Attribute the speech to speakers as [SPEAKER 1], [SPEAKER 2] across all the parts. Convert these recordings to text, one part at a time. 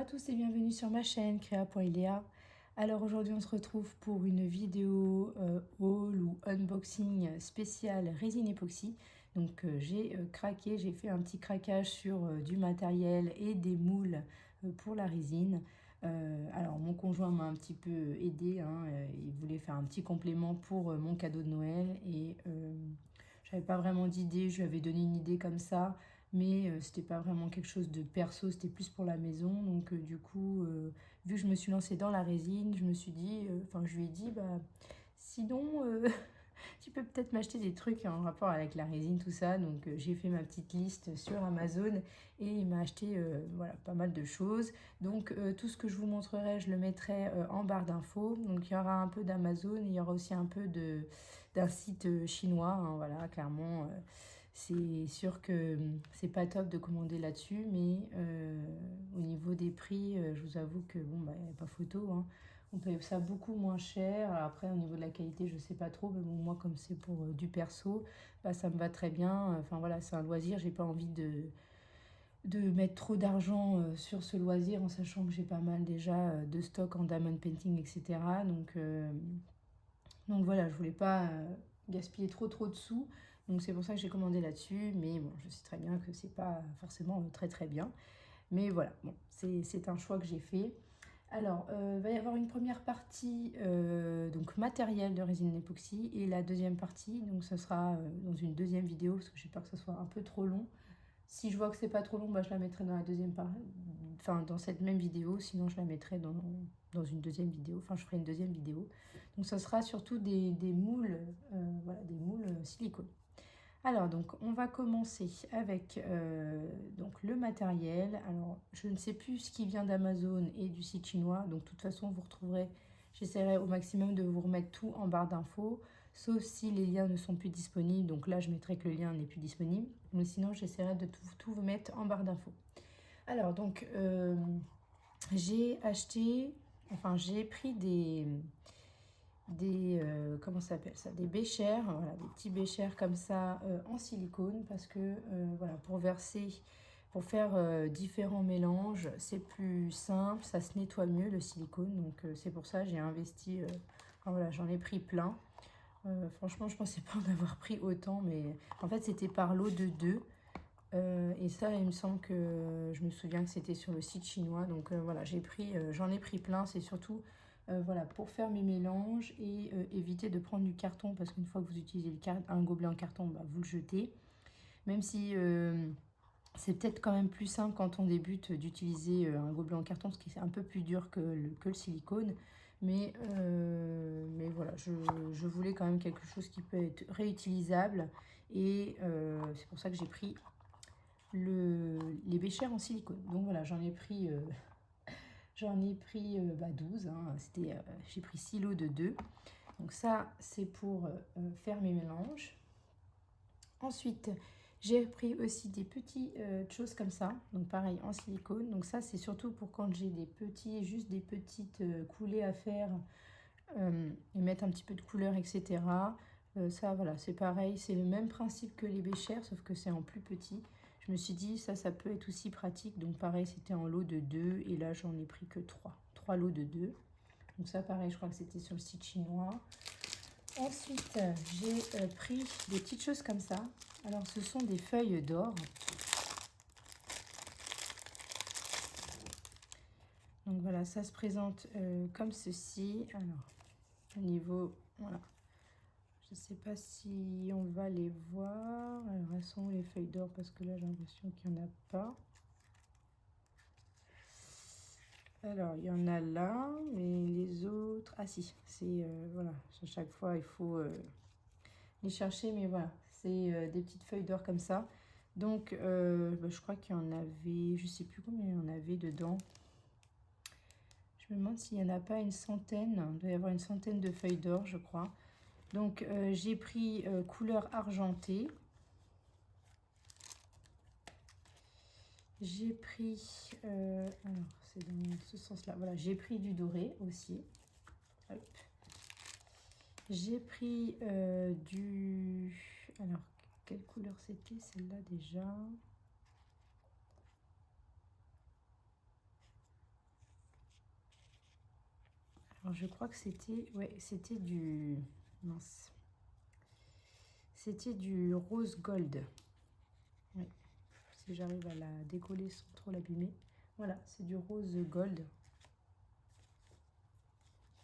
[SPEAKER 1] à tous et bienvenue sur ma chaîne Créa.iléa. Alors aujourd'hui on se retrouve pour une vidéo haul ou unboxing spécial résine époxy. Donc j'ai craqué, j'ai fait un petit craquage sur du matériel et des moules pour la résine. Alors mon conjoint m'a un petit peu aidé, hein, il voulait faire un petit complément pour mon cadeau de Noël et j'avais pas vraiment d'idée, je lui avais donné une idée comme ça. Mais c'était pas vraiment quelque chose de perso, c'était plus pour la maison. Donc du coup, vu que je me suis lancée dans la résine, je me suis dit, enfin je lui ai dit, bah sinon tu peux peut-être m'acheter des trucs en rapport avec la résine, tout ça. Donc j'ai fait ma petite liste sur Amazon et il m'a acheté voilà, pas mal de choses. Donc tout ce que je vous montrerai, je le mettrai en barre d'infos. Donc il y aura un peu d'Amazon, il y aura aussi un peu d'un site chinois, hein, voilà, clairement. C'est sûr que c'est pas top de commander là-dessus, mais au niveau des prix, je vous avoue que bon, bah, y a pas photo, hein. On paye ça beaucoup moins cher. Après, au niveau de la qualité, je sais pas trop, mais bon, moi, comme c'est pour du perso, bah, ça me va très bien. Enfin voilà, c'est un loisir, j'ai pas envie de mettre trop d'argent sur ce loisir, en sachant que j'ai pas mal déjà de stock en diamond painting, etc. Donc voilà, je voulais pas gaspiller trop de sous. Donc c'est pour ça que j'ai commandé là-dessus. Mais bon, je sais très bien que c'est pas forcément très bien. Mais voilà, bon, c'est un choix que j'ai fait. Alors, il va y avoir une première partie donc matériel de résine époxy et la deuxième partie, donc ce sera dans une deuxième vidéo parce que j'ai peur que ce soit un peu trop long. Si je vois que c'est pas trop long, bah, je la mettrai dans la deuxième partie, enfin dans cette même vidéo, sinon je la mettrai dans une deuxième vidéo, enfin je ferai une deuxième vidéo. Donc ça sera surtout des moules, voilà, des moules silicone. Alors donc on va commencer avec donc le matériel. Alors je ne sais plus ce qui vient d'Amazon et du site chinois, donc de toute façon vous retrouverez, j'essaierai au maximum de vous remettre tout en barre d'infos, sauf si les liens ne sont plus disponibles, donc là je mettrai que le lien n'est plus disponible, mais sinon j'essaierai de tout vous mettre en barre d'infos. Alors donc j'ai acheté, enfin j'ai pris comment ça s'appelle ça, des béchères, voilà, des petits béchères comme ça en silicone parce que voilà, pour faire différents mélanges, c'est plus simple, ça se nettoie mieux le silicone, donc c'est pour ça que j'ai investi, enfin, voilà, j'en ai pris plein. Franchement, je pensais pas en avoir pris autant, mais en fait c'était par lot de deux. Et ça, il me semble que je me souviens que c'était sur le site chinois. Donc voilà, j'en ai pris plein. C'est surtout voilà, pour faire mes mélanges et éviter de prendre du carton parce qu'une fois que vous utilisez un gobelet en carton, bah, vous le jetez. Même si c'est peut-être quand même plus simple quand on débute d'utiliser un gobelet en carton parce que c'est un peu plus dur que le silicone. Mais voilà, je voulais quand même quelque chose qui peut être réutilisable et c'est pour ça que j'ai pris les béchères en silicone. Donc voilà, j'en ai pris 12. Hein. J'ai pris 6 lots de 2. Donc ça, c'est pour faire mes mélanges. Ensuite, j'ai pris aussi des petites choses comme ça. Donc pareil, en silicone. Donc ça, c'est surtout pour quand j'ai juste des petites coulées à faire et mettre un petit peu de couleur, etc. Ça, voilà, c'est pareil. C'est le même principe que les béchères, sauf que c'est en plus petit. Je me suis dit, ça peut être aussi pratique. Donc pareil, c'était en lot de 2. Et là, j'en ai pris que 3. 3 lots de 2. Donc ça, pareil, je crois que c'était sur le site chinois. Ensuite, j'ai pris des petites choses comme ça. Alors, ce sont des feuilles d'or. Donc voilà, ça se présente comme ceci. Alors, au niveau, voilà. Je ne sais pas si on va les voir. Alors, elles sont où les feuilles d'or? Parce que là, j'ai l'impression qu'il n'y en a pas. Alors, il y en a là, mais les autres... Ah si, c'est... voilà, à chaque fois, il faut les chercher. Mais voilà, c'est des petites feuilles d'or comme ça. Donc, je crois qu'il y en avait... Je ne sais plus combien il y en avait dedans. Je me demande s'il n'y en a pas une centaine. Il doit y avoir une centaine de feuilles d'or, je crois. Donc, j'ai pris couleur argentée. J'ai pris, alors c'est dans ce sens-là, voilà, j'ai pris du doré aussi. J'ai pris alors, quelle couleur c'était celle-là déjà? Alors je crois que c'était, ouais, c'était du, mince, c'était du rose gold. Ouais. Si j'arrive à la décoller sans trop l'abîmer. Voilà, c'est du rose gold.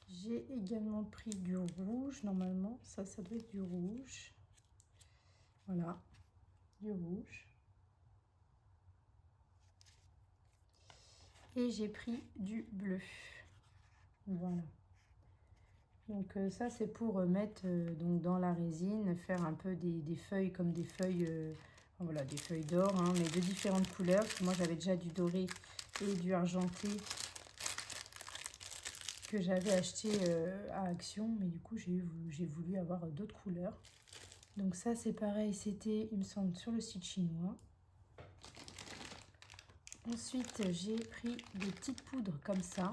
[SPEAKER 1] J'ai également pris du rouge, normalement, ça doit être du rouge. Voilà, du rouge. Et j'ai pris du bleu. Voilà. Donc ça c'est pour mettre donc dans la résine, faire un peu des feuilles comme des feuilles, voilà, des feuilles d'or, hein, mais de différentes couleurs. Moi j'avais déjà du doré et du argenté que j'avais acheté à Action, mais du coup j'ai voulu avoir d'autres couleurs. Donc ça c'est pareil, c'était il me semble sur le site chinois. Ensuite j'ai pris des petites poudres comme ça.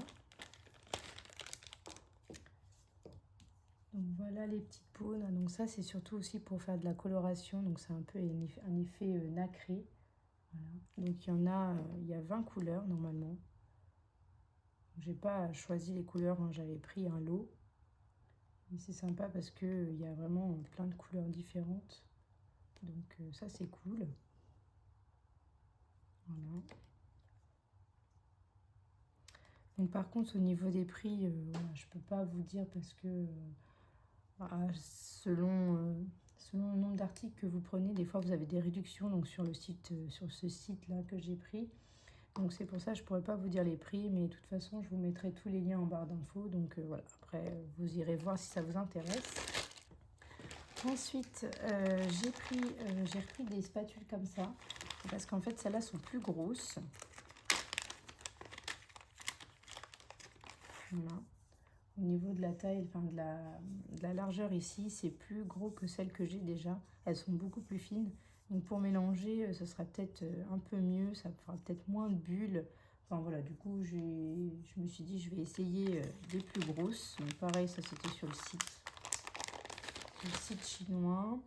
[SPEAKER 1] Donc voilà les petites peaux. Donc ça c'est surtout aussi pour faire de la coloration. Donc c'est un peu un effet nacré. Voilà. Donc il y a 20 couleurs normalement. J'ai pas choisi les couleurs, hein, j'avais pris un lot. Et c'est sympa parce que il y a vraiment plein de couleurs différentes. Donc ça c'est cool. Voilà. Donc par contre au niveau des prix, voilà, je peux pas vous dire parce que selon le nombre d'articles que vous prenez, des fois vous avez des réductions donc sur le site, sur ce site là que j'ai pris. Donc c'est pour ça que je pourrais pas vous dire les prix, mais de toute façon je vous mettrai tous les liens en barre d'infos. Donc voilà, après vous irez voir si ça vous intéresse. Ensuite j'ai repris des spatules comme ça, parce qu'en fait celles-là sont plus grosses. Voilà. Au niveau de la taille, enfin de la largeur ici, c'est plus gros que celles que j'ai déjà. Elles sont beaucoup plus fines. Donc pour mélanger, ce sera peut-être un peu mieux, ça fera peut-être moins de bulles. Enfin voilà, du coup, je me suis dit, je vais essayer des plus grosses. Donc pareil, ça c'était sur le site chinois.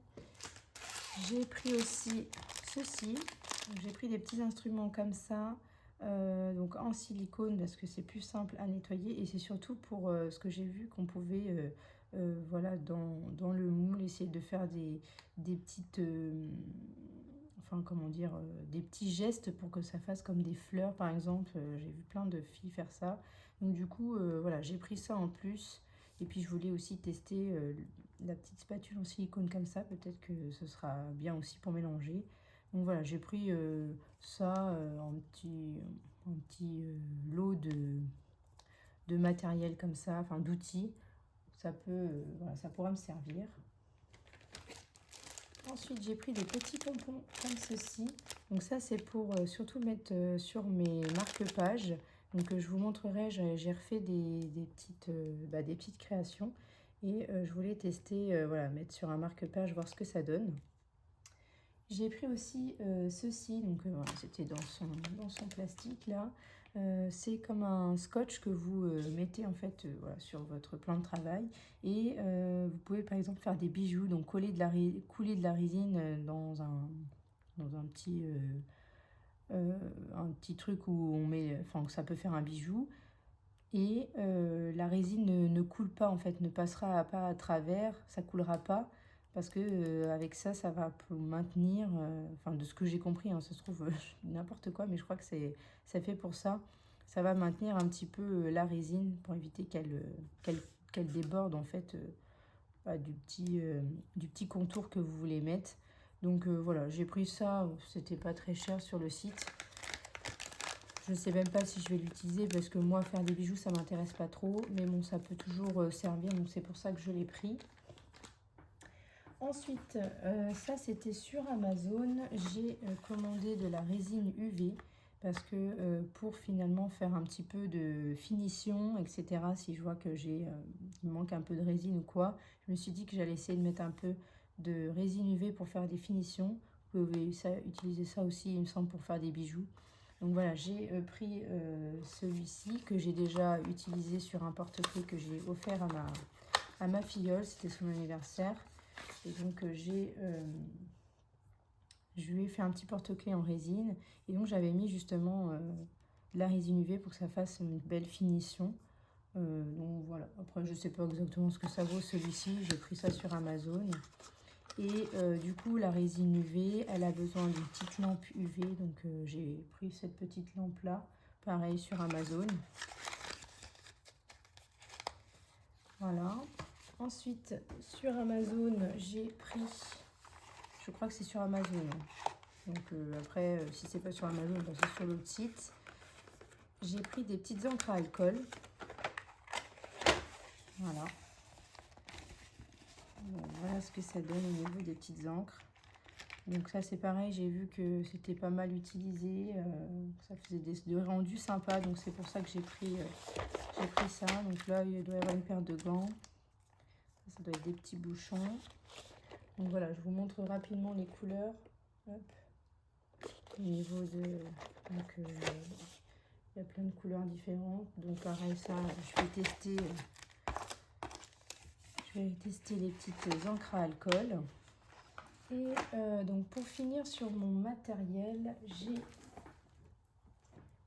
[SPEAKER 1] J'ai pris aussi ceci. J'ai pris des petits instruments comme ça. Donc en silicone parce que c'est plus simple à nettoyer et c'est surtout pour ce que j'ai vu qu'on pouvait voilà dans le moule essayer de faire des petites enfin comment dire des petits gestes pour que ça fasse comme des fleurs par exemple. J'ai vu plein de filles faire ça, donc du coup voilà, j'ai pris ça en plus. Et puis je voulais aussi tester la petite spatule en silicone comme ça, peut-être que ce sera bien aussi pour mélanger. Donc voilà, j'ai pris ça en petit lot de matériel comme ça, enfin d'outils. Ça peut, voilà, ça pourra me servir. Ensuite, j'ai pris des petits pompons comme ceci. Donc ça, c'est pour surtout mettre sur mes marque-pages. Donc je vous montrerai, j'ai refait des petites créations. Et je voulais tester, voilà, mettre sur un marque-page, voir ce que ça donne. J'ai pris aussi ceci, donc voilà, c'était dans son plastique là. C'est comme un scotch que vous mettez en fait voilà, sur votre plan de travail. Et vous pouvez par exemple faire des bijoux, donc couler de la résine dans un petit truc où on met, enfin ça peut faire un bijou. Et la résine ne coule pas en fait, ne passera pas à travers, ça coulera pas. Parce que avec ça, ça va maintenir, enfin de ce que j'ai compris, hein, ça se trouve n'importe quoi, mais je crois que ça fait pour ça. Ça va maintenir un petit peu la résine pour éviter qu'elle déborde en fait du petit contour que vous voulez mettre. Donc voilà, j'ai pris ça, c'était pas très cher sur le site. Je ne sais même pas si je vais l'utiliser parce que moi, faire des bijoux, ça m'intéresse pas trop. Mais bon, ça peut toujours servir, donc c'est pour ça que je l'ai pris. Ensuite, ça c'était sur Amazon. J'ai commandé de la résine UV parce que pour finalement faire un petit peu de finition, etc. Si je vois que il me manque un peu de résine ou quoi, je me suis dit que j'allais essayer de mettre un peu de résine UV pour faire des finitions. Vous pouvez utiliser ça aussi, il me semble, pour faire des bijoux. Donc voilà, j'ai pris celui-ci que j'ai déjà utilisé sur un porte-clés que j'ai offert à ma filleule, c'était son anniversaire. Et donc je lui ai fait un petit porte-clés en résine. Et donc j'avais mis justement de la résine UV pour que ça fasse une belle finition. Donc voilà, après je sais pas exactement ce que ça vaut celui-ci, j'ai pris ça sur Amazon. Et du coup la résine UV, elle a besoin d'une petite lampe UV, donc j'ai pris cette petite lampe là, pareil sur Amazon. Voilà. Ensuite sur Amazon j'ai pris, je crois que c'est sur Amazon, donc après si c'est pas sur Amazon, ben, c'est sur l'autre site. J'ai pris des petites encres à alcool. Voilà. Bon, voilà ce que ça donne au niveau des petites encres. Donc ça c'est pareil, j'ai vu que c'était pas mal utilisé, ça faisait des rendus sympas, donc c'est pour ça que j'ai pris ça. Donc là il doit y avoir une paire de gants, ça doit être des petits bouchons. Donc voilà, je vous montre rapidement les couleurs. Hop. Au niveau de... Donc il y a plein de couleurs différentes, donc pareil ça, je vais tester les petites encres à alcool. Et donc pour finir sur mon matériel, j'ai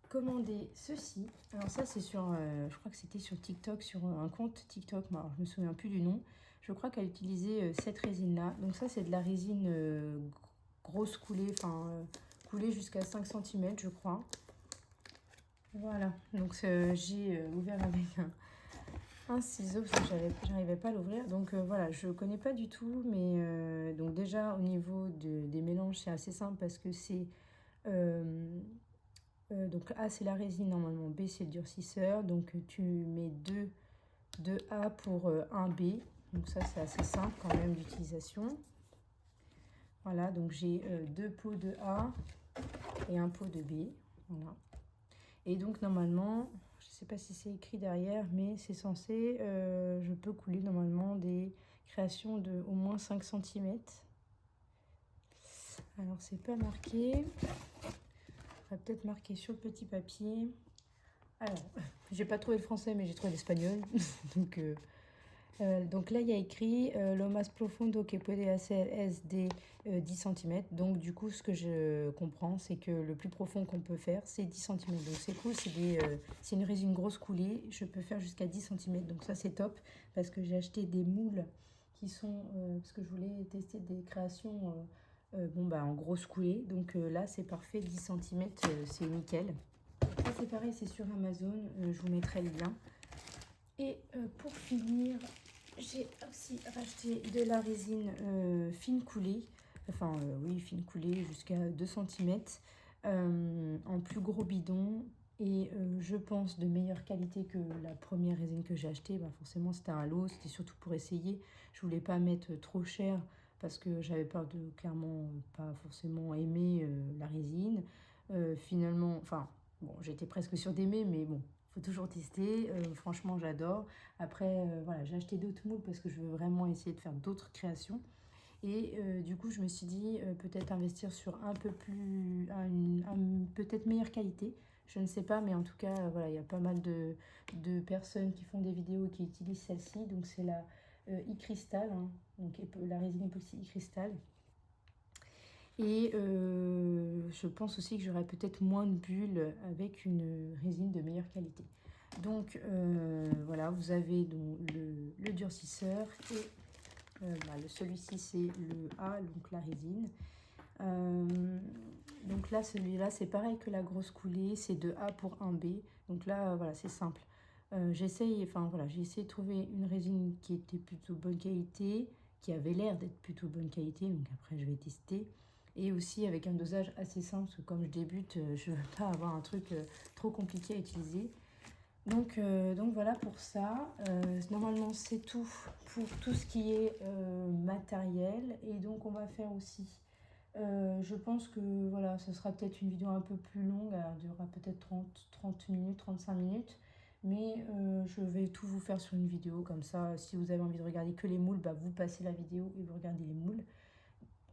[SPEAKER 1] commandé ceci. Alors ça c'est sur, je crois que c'était sur TikTok, sur un compte TikTok, mais alors, je me souviens plus du nom. Je crois qu'elle utilisait cette résine là. Donc ça c'est de la résine grosse coulée, enfin coulée jusqu'à 5 cm je crois. Voilà, donc j'ai ouvert avec un ciseau parce que j'arrivais pas à l'ouvrir. Donc voilà, je connais pas du tout, mais donc déjà au niveau des mélanges c'est assez simple parce que c'est donc A c'est la résine normalement, B c'est le durcisseur, donc tu mets 2 A pour 1 B, donc ça c'est assez simple quand même d'utilisation. Voilà, donc j'ai 2 pots de A et un pot de B, voilà. Et donc normalement, je ne sais pas si c'est écrit derrière, mais c'est censé, je peux couler normalement des créations de au moins 5 cm. Alors c'est pas marqué, ça va peut-être marqué sur le petit papier. Alors, j'ai pas trouvé le français, mais j'ai trouvé l'espagnol. Donc là, il y a écrit lo más profundo que puede hacer es de 10 cm. Donc du coup, ce que je comprends, c'est que le plus profond qu'on peut faire, c'est 10 cm. Donc c'est cool, c'est une résine grosse coulée. Je peux faire jusqu'à 10 cm. Donc ça, c'est top parce que j'ai acheté des moules qui sont... parce que je voulais tester des créations bon, bah, en grosse coulée. Donc là, c'est parfait, 10 cm, c'est nickel. Ça, c'est pareil, c'est sur Amazon. Je vous mettrai le lien. Et pour finir, j'ai aussi racheté de la résine fine coulée, enfin oui, fine coulée jusqu'à 2 cm, en plus gros bidon et je pense de meilleure qualité que la première résine que j'ai achetée. Bah, forcément c'était un lot, c'était surtout pour essayer. Je voulais pas mettre trop cher parce que j'avais peur de clairement pas forcément aimer la résine. Finalement, enfin bon, j'étais presque sûre d'aimer, mais bon, faut toujours tester. Franchement, j'adore. Après, voilà, j'ai acheté d'autres moules parce que je veux vraiment essayer de faire d'autres créations. Et du coup, je me suis dit peut-être investir sur un peu plus, peut-être meilleure qualité. Je ne sais pas, mais en tout cas, voilà, il y a pas mal de personnes qui font des vidéos qui utilisent celle-ci. Donc, c'est la e-cristal, hein, donc la résine époxy e-cristal. Et je pense aussi que j'aurai peut-être moins de bulles avec une résine de meilleure qualité. Donc voilà, vous avez donc le durcisseur et celui-ci c'est le A, donc la résine. Donc là, celui-là, c'est pareil que la grosse coulée, c'est 2 A pour 1 B. Donc là, voilà, c'est simple. J'ai essayé de trouver une résine qui était plutôt bonne qualité, qui avait l'air d'être plutôt bonne qualité. Donc après, je vais tester. Et aussi avec un dosage assez simple, parce que comme je débute, je ne veux pas avoir un truc trop compliqué à utiliser. Donc voilà pour ça. Normalement, c'est tout pour tout ce qui est matériel. Et donc, on va faire aussi... je pense que voilà, ce sera peut-être une vidéo un peu plus longue. Elle durera peut-être 30 minutes, 35 minutes. Mais je vais tout vous faire sur une vidéo. Comme ça, si vous avez envie de regarder que les moules, bah, vous passez la vidéo et vous regardez les moules.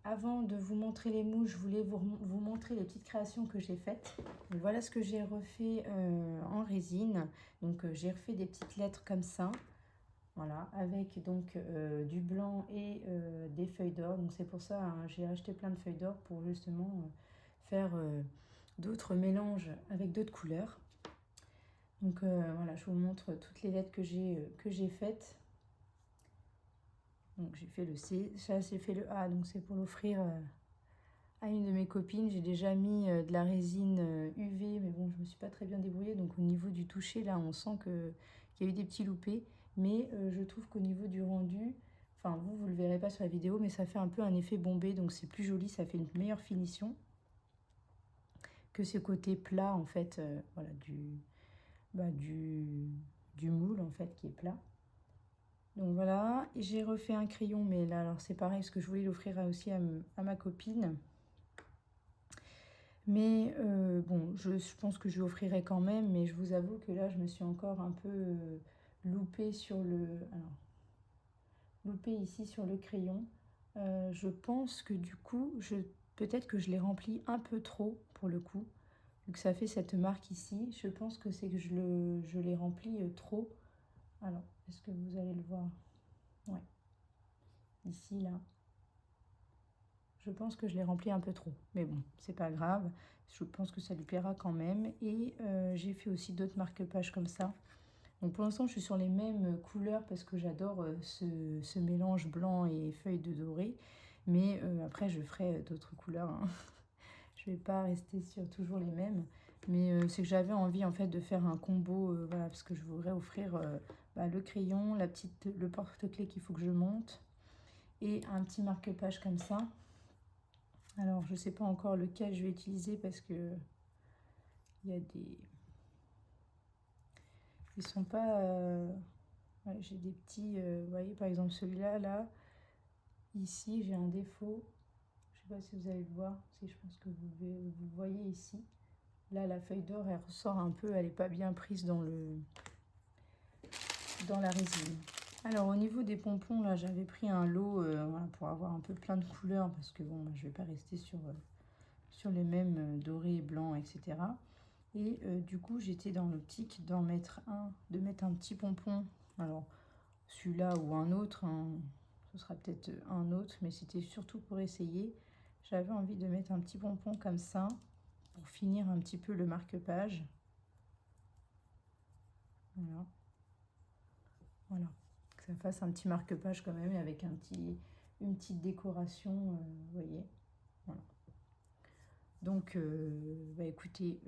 [SPEAKER 1] Avant de vous montrer les moules, je voulais vous montrer les petites créations que j'ai faites. Donc, voilà ce que j'ai refait en résine. Donc j'ai refait des petites lettres comme ça. Voilà, avec donc du blanc et des feuilles d'or. Donc c'est pour ça, hein, j'ai acheté plein de feuilles d'or pour justement faire d'autres mélanges avec d'autres couleurs. Donc voilà, je vous montre toutes les lettres que j'ai faites. Donc j'ai fait le C, ça j'ai fait le A, donc c'est pour l'offrir à une de mes copines. J'ai déjà mis de la résine UV, mais bon, je me suis pas très bien débrouillée. Donc au niveau du toucher, là, on sent qu'il y a eu des petits loupés. Mais je trouve qu'au niveau du rendu, enfin vous le verrez pas sur la vidéo, mais ça fait un peu un effet bombé, donc c'est plus joli, ça fait une meilleure finition que ce côté plat en fait, voilà, du moule en fait qui est plat. Donc voilà, j'ai refait un crayon, mais là alors c'est pareil parce que je voulais l'offrir aussi à ma copine. Mais bon, je pense que je lui offrirai quand même, mais je vous avoue que là je me suis encore un peu loupée sur loupée ici sur le crayon. Je pense que du coup, peut-être que je l'ai rempli un peu trop pour le coup. Vu que ça fait cette marque ici, je pense que c'est que je l'ai rempli trop. Alors, est-ce que vous allez le voir? Ouais, ici, là. Je pense que je l'ai rempli un peu trop. Mais bon, c'est pas grave. Je pense que ça lui plaira quand même. Et j'ai fait aussi d'autres marque-pages comme ça. Donc pour l'instant, je suis sur les mêmes couleurs parce que j'adore ce mélange blanc et feuilles de doré. Mais après, je ferai d'autres couleurs, hein. Je vais pas rester sur toujours les mêmes. Mais c'est que j'avais envie en fait de faire un combo, voilà, parce que je voudrais offrir le crayon, le porte-clés qu'il faut que je monte et un petit marque-page comme ça. Alors je sais pas encore lequel je vais utiliser parce que il y a des... Ils sont pas... ouais, j'ai des petits... vous voyez par exemple celui-là, là, ici j'ai un défaut. Je sais pas si vous allez le voir, si je pense que vous voyez ici. Là, la feuille d'or, elle ressort un peu, elle n'est pas bien prise dans la résine. Alors, au niveau des pompons, là, j'avais pris un lot voilà, pour avoir un peu plein de couleurs, parce que bon, je ne vais pas rester sur les mêmes dorés, blancs, etc. Et du coup, j'étais dans l'optique de mettre un petit pompon. Alors, celui-là ou un autre, hein, ce sera peut-être un autre, mais c'était surtout pour essayer. J'avais envie de mettre un petit pompon comme ça, pour finir un petit peu le marque-page. Voilà. Voilà. Que ça fasse un petit marque-page quand même, avec une petite décoration, vous voyez. Voilà. Donc, écoutez,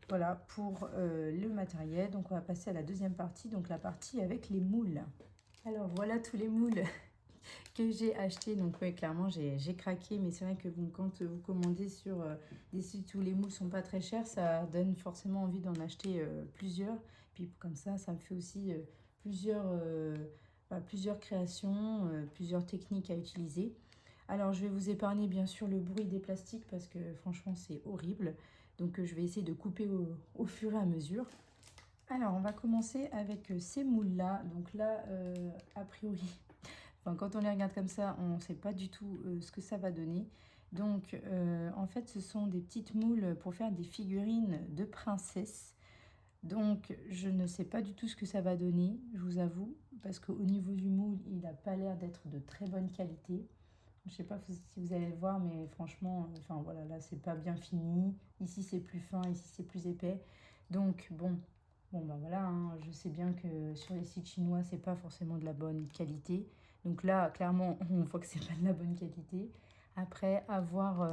[SPEAKER 1] voilà pour le matériel. Donc, on va passer à la deuxième partie, donc la partie avec les moules. Alors, voilà tous les moules que j'ai achetés. Donc, ouais, clairement, j'ai craqué. Mais c'est vrai que bon, quand vous commandez sur des sites où les moules sont pas très chers, ça donne forcément envie d'en acheter plusieurs. Puis, comme ça me fait aussi plusieurs créations, plusieurs techniques à utiliser. Alors, je vais vous épargner bien sûr le bruit des plastiques parce que franchement, c'est horrible. Donc, je vais essayer de couper au fur et à mesure. Alors, on va commencer avec ces moules-là. Donc là, a priori, enfin, quand on les regarde comme ça, on ne sait pas du tout ce que ça va donner. Donc, en fait, ce sont des petites moules pour faire des figurines de princesses. Donc, je ne sais pas du tout ce que ça va donner, je vous avoue, parce qu'au niveau du moule, il n'a pas l'air d'être de très bonne qualité. Je ne sais pas si vous allez le voir, mais franchement, enfin voilà, là, c'est pas bien fini. Ici, c'est plus fin, ici, c'est plus épais. Donc, bon ben voilà, hein, je sais bien que sur les sites chinois, c'est pas forcément de la bonne qualité. Donc là, clairement, on voit que c'est pas de la bonne qualité. Après, à voir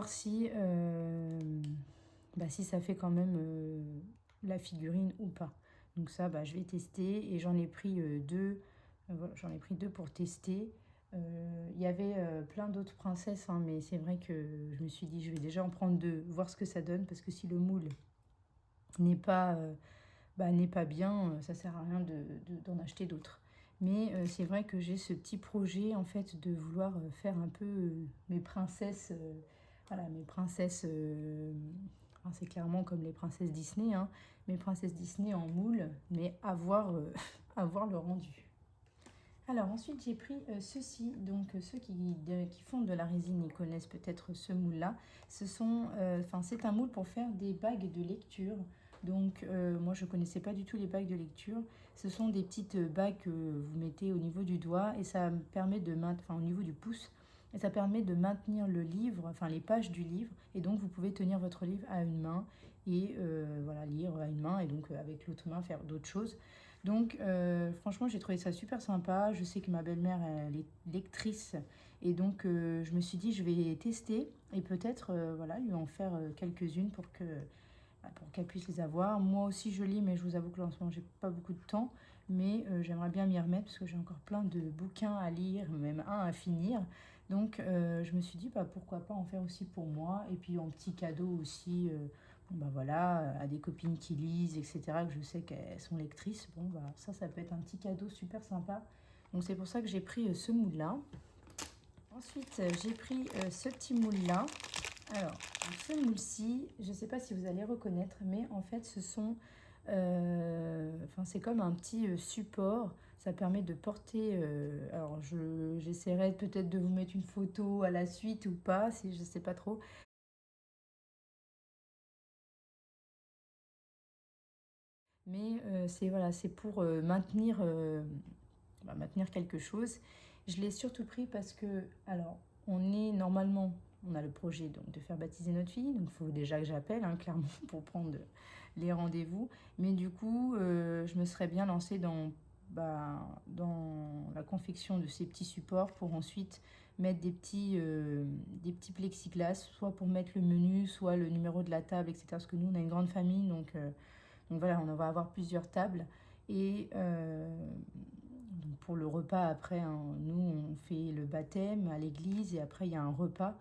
[SPEAKER 1] si ça fait quand même la figurine ou pas. Donc ça, je vais tester et j'en ai pris deux. Voilà, j'en ai pris deux pour tester. Il y avait plein d'autres princesses, hein, mais c'est vrai que je me suis dit, je vais déjà en prendre deux, voir ce que ça donne, parce que si le moule n'est pas, n'est pas bien, ça sert à rien d'en acheter d'autres. Mais c'est vrai que j'ai ce petit projet, en fait, de vouloir faire un peu mes princesses, voilà, mes princesses, enfin, c'est clairement comme les princesses Disney, hein, mes princesses Disney en moule, mais à voir le rendu. Alors ensuite j'ai pris ceci, donc ceux qui font de la résine, ils connaissent peut-être ce moule-là. C'est un moule pour faire des bagues de lecture. Donc moi je ne connaissais pas du tout les bagues de lecture. Ce sont des petites bagues que vous mettez au niveau du doigt et ça me permet de maintenir, enfin au niveau du pouce, et ça permet de maintenir le livre, enfin les pages du livre, et donc vous pouvez tenir votre livre à une main et voilà, lire à une main et donc avec l'autre main faire d'autres choses. Donc franchement j'ai trouvé ça super sympa. Je sais que ma belle-mère elle est lectrice et donc je me suis dit je vais tester et peut-être voilà, lui en faire quelques-unes pour qu'elle puisse les avoir. Moi aussi je lis, mais je vous avoue que là en ce moment j'ai pas beaucoup de temps, mais j'aimerais bien m'y remettre parce que j'ai encore plein de bouquins à lire, même un à finir. Donc je me suis dit bah, pourquoi pas en faire aussi pour moi et puis en petit cadeau aussi. Bon, bah voilà, à des copines qui lisent, etc., que je sais qu'elles sont lectrices, bon bah ça peut être un petit cadeau super sympa. Donc c'est pour ça que j'ai pris ce moule-là. Ensuite, j'ai pris ce petit moule-là. Alors, ce moule-ci, je ne sais pas si vous allez reconnaître, mais en fait, ce sont... Enfin, c'est comme un petit support. Ça permet de porter... alors, j'essaierai peut-être de vous mettre une photo à la suite ou pas, si je ne sais pas trop. Mais c'est voilà, c'est pour maintenir quelque chose. Je l'ai surtout pris parce que, alors, on a le projet donc, de faire baptiser notre fille, donc il faut déjà que j'appelle, hein, clairement, pour prendre les rendez-vous. Mais du coup, je me serais bien lancée dans la confection de ces petits supports pour ensuite mettre des petits plexiglas, soit pour mettre le menu, soit le numéro de la table, etc. Parce que nous, on a une grande famille, donc voilà, on va avoir plusieurs tables. Et donc pour le repas, après, hein, nous, on fait le baptême à l'église et après, il y a un repas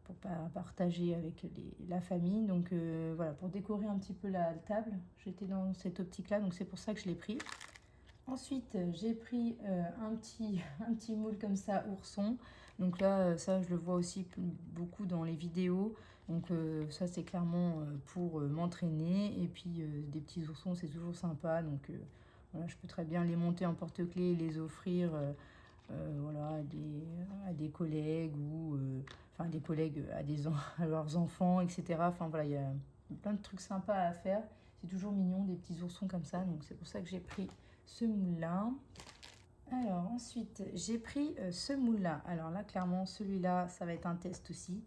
[SPEAKER 1] pour partager avec la famille. Donc voilà, pour décorer un petit peu la table, j'étais dans cette optique-là, donc c'est pour ça que je l'ai pris. Ensuite, j'ai pris un petit moule comme ça, ourson. Donc là, ça, je le vois aussi beaucoup dans les vidéos. Donc ça, c'est clairement pour m'entraîner. Et puis, des petits oursons, c'est toujours sympa. Donc voilà, je peux très bien les monter en porte-clés et les offrir voilà, à des collègues ou enfin des collègues à leurs enfants, etc. Enfin voilà, il y a plein de trucs sympas à faire. C'est toujours mignon, des petits oursons comme ça. Donc c'est pour ça que j'ai pris ce moule-là. Alors ensuite, j'ai pris ce moule-là. Alors là, clairement, celui-là, ça va être un test aussi.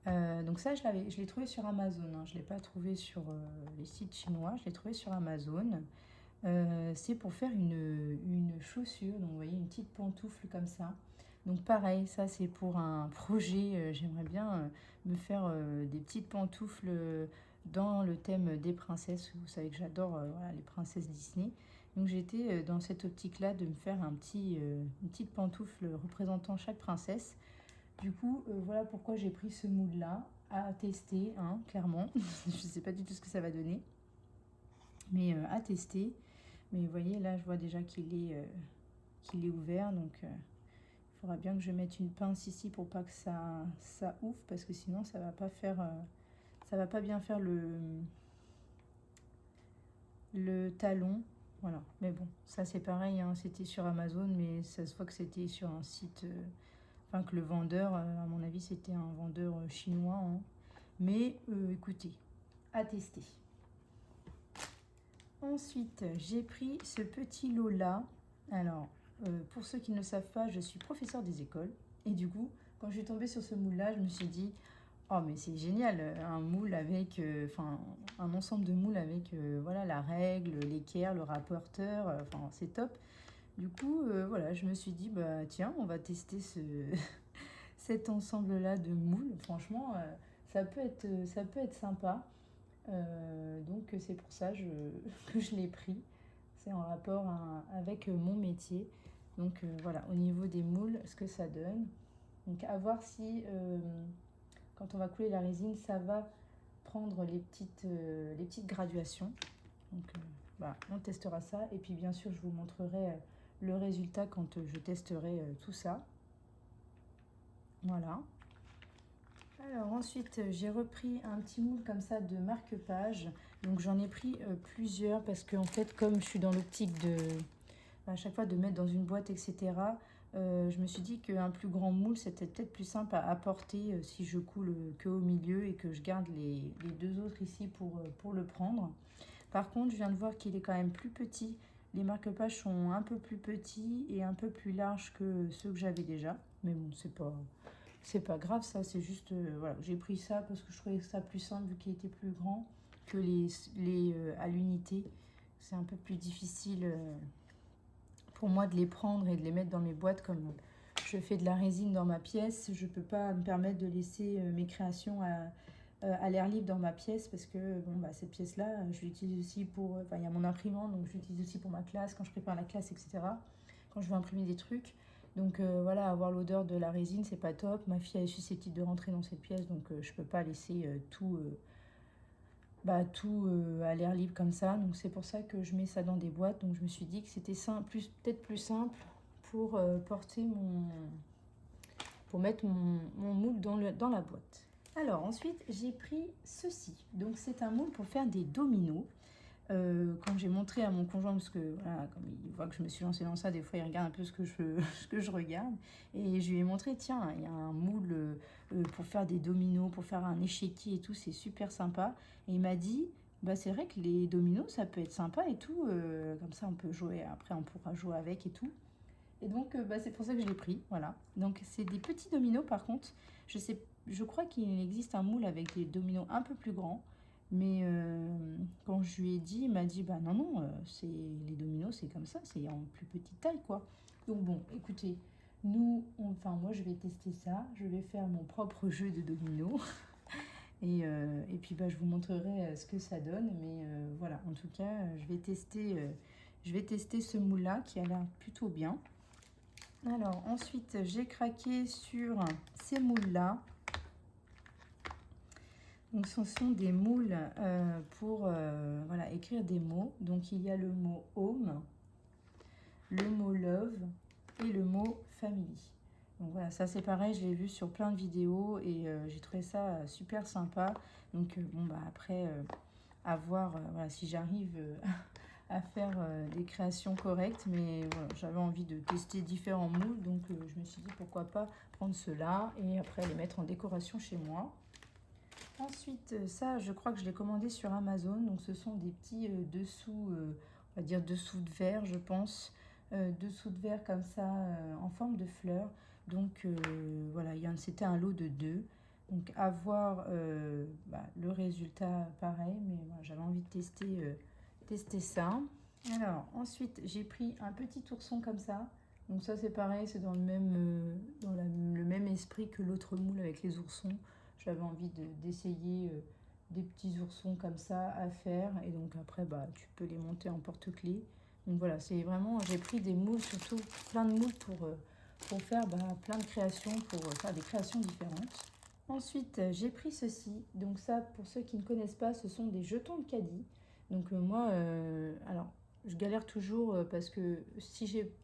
[SPEAKER 1] Donc ça, je l'ai trouvé sur Amazon. Hein. Je ne l'ai pas trouvé sur les sites chinois. Je l'ai trouvé sur Amazon. C'est pour faire une chaussure. Donc vous voyez, une petite pantoufle comme ça. Donc pareil, ça c'est pour un projet. J'aimerais bien me faire des petites pantoufles dans le thème des princesses. Vous savez que j'adore voilà, les princesses Disney. Donc j'étais dans cette optique-là de me faire une petite pantoufle représentant chaque princesse. Du coup, voilà pourquoi j'ai pris ce moule-là à tester, hein, clairement. Je ne sais pas du tout ce que ça va donner, mais à tester. Mais vous voyez, là, je vois déjà qu'il est ouvert, donc il faudra bien que je mette une pince ici pour pas que ça ouvre, parce que sinon, ça va pas faire, ça va pas bien faire le talon. Voilà, mais bon, ça c'est pareil, hein, c'était sur Amazon, mais ça se voit que c'était sur un site, enfin que le vendeur, à mon avis, c'était un vendeur chinois. Hein. Mais écoutez, à tester. Ensuite, j'ai pris ce petit lot-là. Alors, pour ceux qui ne le savent pas, je suis professeur des écoles. Et du coup, quand je suis tombée sur ce moule-là, je me suis dit, oh mais c'est génial, un moule avec, enfin, un ensemble de moules avec, voilà, la règle, l'équerre, le rapporteur, enfin, c'est top. Du coup, voilà, je me suis dit, bah tiens, on va tester cet ensemble-là de moules. Franchement, ça peut être sympa. Donc c'est pour ça que je l'ai pris. C'est en rapport avec mon métier. Donc voilà, au niveau des moules, ce que ça donne. Donc à voir si quand on va couler la résine, ça va prendre les petites graduations. Donc voilà, on testera ça. Et puis bien sûr, je vous montrerai le résultat quand je testerai tout ça. Voilà. Alors ensuite, j'ai repris un petit moule comme ça de marque-page. Donc j'en ai pris plusieurs parce que en fait, comme je suis dans l'optique de à chaque fois de mettre dans une boîte, etc., je me suis dit qu'un plus grand moule, c'était peut-être plus simple à apporter si je coule que au milieu et que je garde les deux autres ici pour le prendre. Par contre, je viens de voir qu'il est quand même plus petit. Les marque-pages sont un peu plus petits et un peu plus larges que ceux que j'avais déjà. Mais bon, c'est pas grave, ça, c'est juste, voilà, j'ai pris ça parce que je trouvais ça plus simple vu qu'il était plus grand que les à l'unité. C'est un peu plus difficile pour moi de les prendre et de les mettre dans mes boîtes comme je fais de la résine dans ma pièce. Je peux pas me permettre de laisser mes créations à l'air libre dans ma pièce parce que bon, bah, cette pièce-là, je l'utilise aussi pour... Enfin, il y a mon imprimante, donc je l'utilise aussi pour ma classe, quand je prépare la classe, etc. Quand je veux imprimer des trucs. Donc voilà, avoir l'odeur de la résine, c'est pas top. Ma fille, elle est susceptible de rentrer dans cette pièce, donc je peux pas laisser tout à l'air libre comme ça. Donc c'est pour ça que je mets ça dans des boîtes. Donc je me suis dit que c'était peut-être plus simple pour pour mettre mon moule dans la boîte. Alors ensuite j'ai pris ceci. Donc c'est un moule pour faire des dominos. Quand j'ai montré à mon conjoint, parce que voilà, comme il voit que je me suis lancée dans ça, des fois il regarde un peu ce que je regarde, et je lui ai montré, tiens, il y a un moule pour faire des dominos, pour faire un échiquier et tout, c'est super sympa. Et il m'a dit, bah c'est vrai que les dominos ça peut être sympa et tout, comme ça on peut jouer, après on pourra jouer avec et tout. Et donc c'est pour ça que je l'ai pris, voilà. Donc c'est des petits dominos par contre, je crois qu'il existe un moule avec des dominos un peu plus grands. Mais quand je lui ai dit, il m'a dit, bah non, non, les dominos, c'est comme ça, c'est en plus petite taille, quoi. Donc bon, écoutez, moi, je vais tester ça. Je vais faire mon propre jeu de dominos. Et puis, bah, je vous montrerai ce que ça donne. Mais voilà, en tout cas, je vais tester ce moule-là qui a l'air plutôt bien. Alors, ensuite, j'ai craqué sur ces moules-là. Donc ce sont des moules pour voilà, écrire des mots. Donc il y a le mot home, le mot love et le mot family. Donc voilà, ça c'est pareil, je l'ai vu sur plein de vidéos et j'ai trouvé ça super sympa. Donc bon bah après à voir voilà, si j'arrive à faire des créations correctes. Mais voilà, j'avais envie de tester différents moules. Donc je me suis dit pourquoi pas prendre ceux-là et après les mettre en décoration chez moi. Ensuite, ça, je crois que je l'ai commandé sur Amazon. Donc, ce sont des petits dessous, on va dire dessous de verre, je pense. Dessous de verre comme ça, en forme de fleurs. Donc, voilà, c'était un lot de 2. Donc, à voir le résultat pareil. Mais voilà, j'avais envie de tester ça. Alors, ensuite, j'ai pris un petit ourson comme ça. Donc, ça, c'est pareil, c'est dans le même esprit que l'autre moule avec les oursons. J'avais envie d'essayer des petits oursons comme ça à faire. Et donc après, tu peux les monter en porte-clés. Donc voilà, c'est vraiment, j'ai pris des moules, surtout plein de moules pour faire plein de créations, pour faire des créations différentes. Ensuite, j'ai pris ceci. Donc ça, pour ceux qui ne connaissent pas, ce sont des jetons de caddie. Donc moi, alors, je galère toujours parce que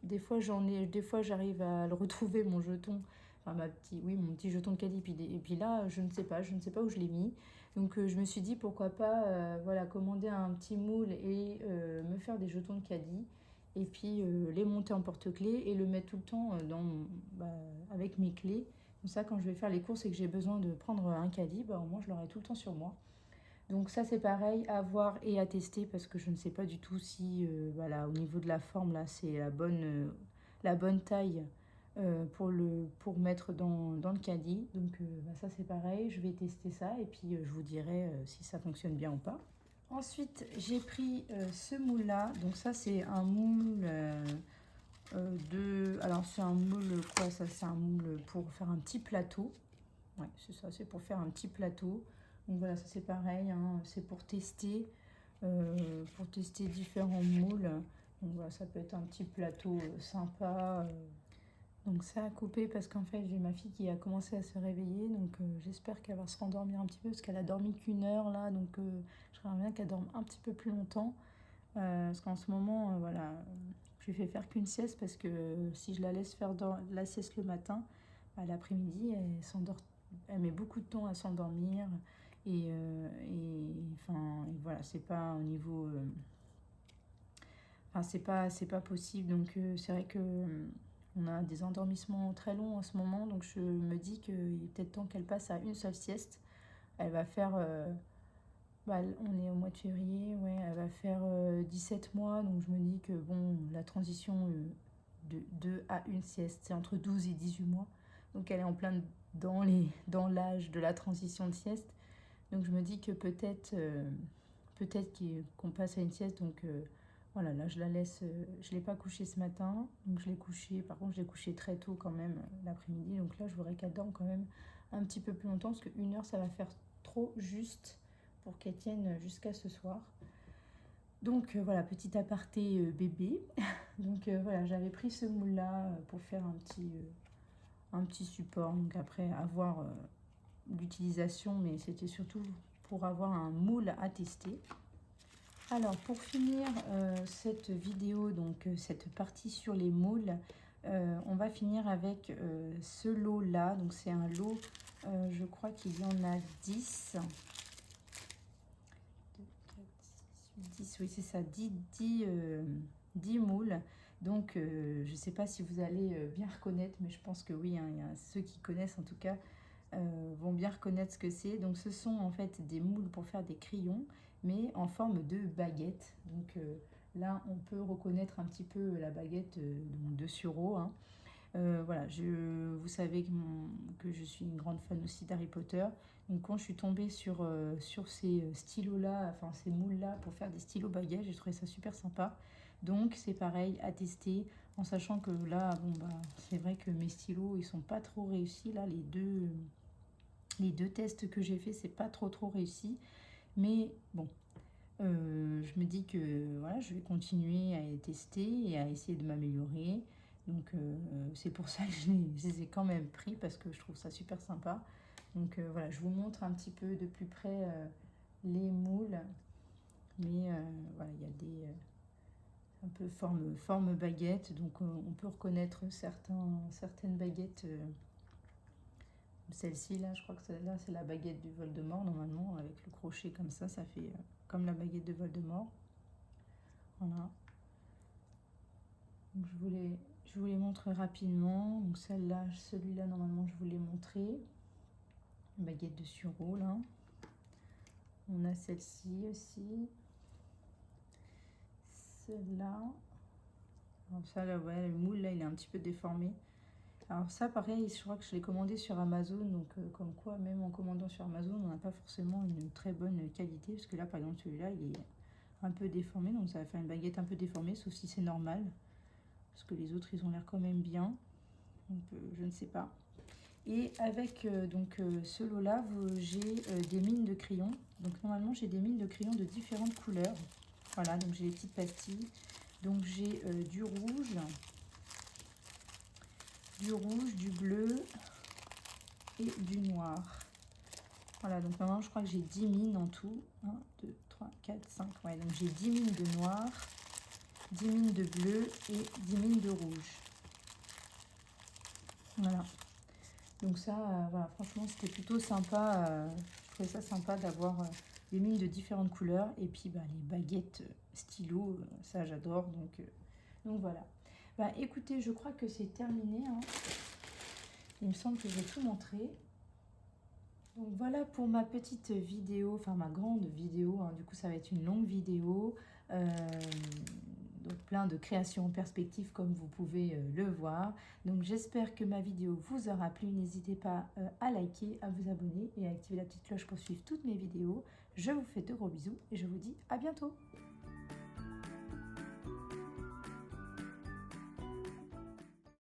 [SPEAKER 1] des fois j'arrive à le retrouver mon jeton, enfin mon petit jeton de caddie. Et puis là, je ne sais pas où je l'ai mis. Donc je me suis dit pourquoi pas, voilà, commander un petit moule et me faire des jetons de caddie. Et puis les monter en porte-clés et le mettre tout le temps avec mes clés. Comme ça, quand je vais faire les courses et que j'ai besoin de prendre un caddie, au moins je l'aurai tout le temps sur moi. Donc ça c'est pareil, à voir et à tester parce que je ne sais pas du tout si au niveau de la forme là c'est la bonne taille pour mettre dans le caddie. Donc ça c'est pareil, je vais tester ça et puis je vous dirai si ça fonctionne bien ou pas. Ensuite j'ai pris ce moule là, donc ça c'est un moule alors c'est un moule quoi ça, c'est un moule pour faire un petit plateau. Ouais c'est ça, c'est pour faire un petit plateau. Donc voilà, ça c'est pareil, hein, c'est pour tester différents moules. Donc voilà, ça peut être un petit plateau sympa. Donc ça a coupé parce qu'en fait j'ai ma fille qui a commencé à se réveiller. Donc j'espère qu'elle va se rendormir un petit peu parce qu'elle a dormi qu'une heure là. Donc j'aimerais bien qu'elle dorme un petit peu plus longtemps. Parce qu'en ce moment, voilà, je lui fais faire qu'une sieste parce que si je la laisse faire la sieste le matin, l'après-midi, elle met beaucoup de temps à s'endormir. Et voilà, c'est pas au niveau. C'est pas possible. Donc, c'est vrai que on a des endormissements très longs en ce moment. Donc, je me dis qu'il est peut-être temps qu'elle passe à une seule sieste. Elle va faire. On est au mois de février, ouais, elle va faire 17 mois. Donc, je me dis que bon, la transition de 2 à 1 sieste, c'est entre 12 et 18 mois. Donc elle est en plein dans l'âge de la transition de sieste. Donc je me dis que peut-être qu'on passe à une sieste. Donc voilà, là je la laisse. Je ne l'ai pas couchée ce matin. Donc je l'ai couchée. Par contre, je l'ai couchée très tôt quand même l'après-midi. Donc là, je voudrais qu'elle dorme quand même un petit peu plus longtemps. Parce qu'une heure, ça va faire trop juste pour qu'elle tienne jusqu'à ce soir. Donc voilà, petit aparté bébé. Donc voilà, j'avais pris ce moule-là pour faire un petit support. Donc après, avoir l'utilisation, mais c'était surtout pour avoir un moule à tester. Alors pour finir cette vidéo, donc cette partie sur les moules, on va finir avec ce lot-là. Donc c'est un lot, je crois qu'il y en a 10. 10, oui c'est ça, 10 moules. Donc je ne sais pas si vous allez bien reconnaître, mais je pense que oui, hein, il y a ceux qui connaissent en tout cas vont bien reconnaître ce que c'est. Donc ce sont en fait des moules pour faire des crayons, mais en forme de baguette. Donc là on peut reconnaître un petit peu la baguette de Suro, hein. Voilà, vous savez que je suis une grande fan aussi d'Harry Potter. Donc quand je suis tombée sur ces stylos-là, enfin ces moules-là pour faire des stylos baguettes, j'ai trouvé ça super sympa. Donc c'est pareil à tester, en sachant que là, bon bah c'est vrai que mes stylos ils sont pas trop réussis. Là les deux tests que j'ai fait, c'est pas trop réussi. Mais bon, je me dis que voilà, je vais continuer à les tester et à essayer de m'améliorer. Donc c'est pour ça que je les ai quand même pris parce que je trouve ça super sympa. Donc voilà, je vous montre un petit peu de plus près les moules. Mais voilà, il y a des un peu forme baguette. Donc on peut reconnaître certaines baguettes. Celle-ci là, je crois que celle-là c'est la baguette du Voldemort normalement, avec le crochet comme ça fait comme la baguette de Voldemort. Voilà. Donc je vous les montre rapidement. Donc celle-là, celui-là normalement je vous l'ai montré. Baguette de Suro là. On a celle-ci aussi. Celle-là. Alors ça là, ouais, le moule là il est un petit peu déformé. Alors ça pareil, je crois que je l'ai commandé sur Amazon, donc comme quoi même en commandant sur Amazon, on n'a pas forcément une très bonne qualité, parce que là par exemple celui-là il est un peu déformé, donc ça va faire une baguette un peu déformée, sauf si c'est normal, parce que les autres ils ont l'air quand même bien, donc je ne sais pas. Et avec ce lot là, j'ai des mines de crayons, donc normalement j'ai des mines de crayons de différentes couleurs, voilà, donc j'ai les petites pastilles, donc j'ai du rouge, du bleu et du noir. Voilà, donc maintenant je crois que j'ai 10 mines en tout. 1, 2, 3, 4, 5. Ouais, donc j'ai 10 mines de noir, 10 mines de bleu et 10 mines de rouge. Voilà. Donc ça, voilà, franchement c'était plutôt sympa. Je trouvais ça sympa d'avoir des mines de différentes couleurs. Et puis bah, les baguettes stylo, ça j'adore. Donc voilà. Bah écoutez, je crois que c'est terminé, hein. Il me semble que j'ai tout montré. Donc voilà pour ma petite vidéo, enfin ma grande vidéo, hein. Du coup ça va être une longue vidéo, donc plein de créations en perspective comme vous pouvez le voir. Donc j'espère que ma vidéo vous aura plu, n'hésitez pas à liker, à vous abonner et à activer la petite cloche pour suivre toutes mes vidéos. Je vous fais de gros bisous et je vous dis à bientôt.